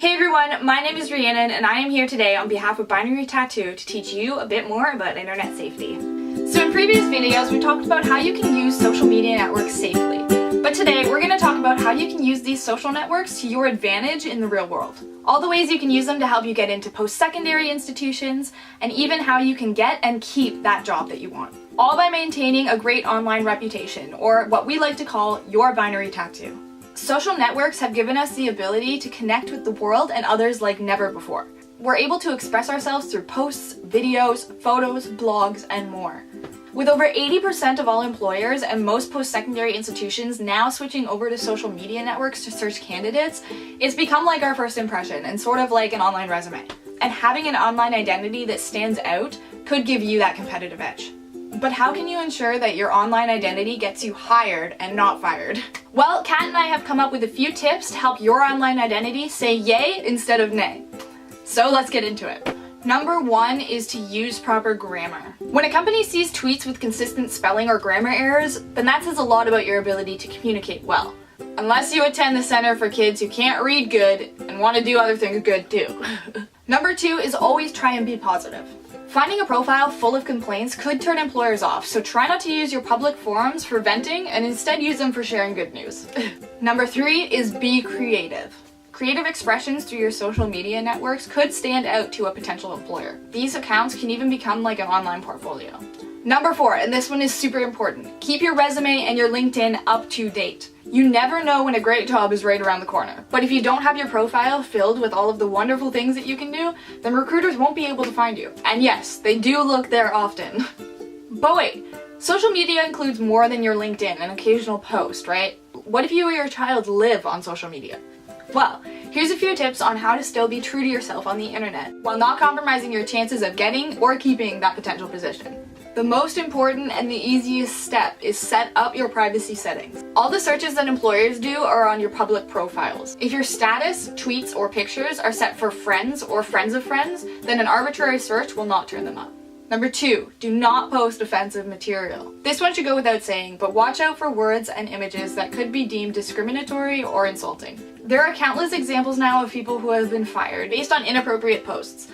Hey everyone, my name is Rhiannon and I am here today on behalf of Binary Tattoo to teach you a bit more about internet safety. So in previous videos we talked about how you can use social media networks safely, but today we're going to talk about how you can use these social networks to your advantage in the real world. All the ways you can use them to help you get into post-secondary institutions, and even how you can get and keep that job that you want. All by maintaining a great online reputation, or what we like to call your binary tattoo. Social networks have given us the ability to connect with the world and others like never before. We're able to express ourselves through posts, videos, photos, blogs, and more. With over 80% of all employers and most post-secondary institutions now switching over to social media networks to search candidates, it's become like our first impression and sort of like an online resume. And having an online identity that stands out could give you that competitive edge. But how can you ensure that your online identity gets you hired and not fired? Well, Kat and I have come up with a few tips to help your online identity say yay instead of nay. So let's get into it. Number 1 is to use proper grammar. When a company sees tweets with consistent spelling or grammar errors, then that says a lot about your ability to communicate well. Unless you attend the Center for Kids Who Can't Read Good and want to do other things good too. Number 2 is always try and be positive. Finding a profile full of complaints could turn employers off, so try not to use your public forums for venting and instead use them for sharing good news. Number 3 is be creative. Creative expressions through your social media networks could stand out to a potential employer. These accounts can even become like an online portfolio. Number 4, and this one is super important, keep your resume and your LinkedIn up to date. You never know when a great job is right around the corner. But if you don't have your profile filled with all of the wonderful things that you can do, then recruiters won't be able to find you. And yes, they do look there often. But wait, social media includes more than your LinkedIn and occasional post, right? What if you or your child live on social media? Well, here's a few tips on how to still be true to yourself on the internet, while not compromising your chances of getting or keeping that potential position. The most important and the easiest step is set up your privacy settings. All the searches that employers do are on your public profiles. If your status, tweets, or pictures are set for friends or friends of friends, then an arbitrary search will not turn them up. Number 2, do not post offensive material. This one should go without saying, but watch out for words and images that could be deemed discriminatory or insulting. There are countless examples now of people who have been fired based on inappropriate posts.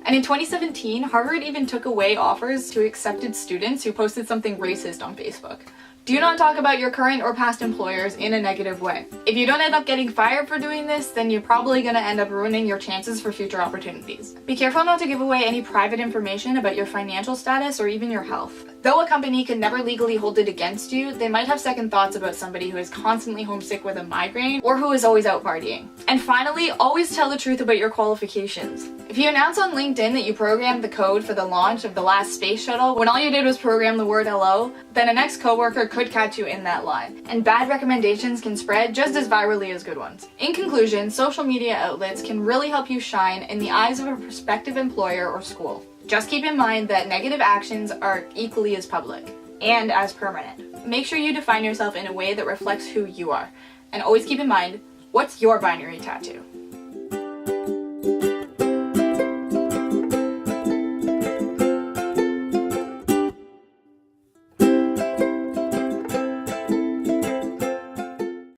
And in 2017, Harvard even took away offers to accepted students who posted something racist on Facebook. Do not talk about your current or past employers in a negative way. If you don't end up getting fired for doing this, then you're probably going to end up ruining your chances for future opportunities. Be careful not to give away any private information about your financial status or even your health. Though a company can never legally hold it against you, they might have second thoughts about somebody who is constantly homesick with a migraine or who is always out partying. And finally, always tell the truth about your qualifications. If you announce on LinkedIn that you programmed the code for the launch of the last space shuttle when all you did was program the word hello, then an ex-coworker could catch you in that lie. And bad recommendations can spread just as virally as good ones. In conclusion, social media outlets can really help you shine in the eyes of a prospective employer or school. Just keep in mind that negative actions are equally as public and as permanent. Make sure you define yourself in a way that reflects who you are. And always keep in mind, what's your binary tattoo?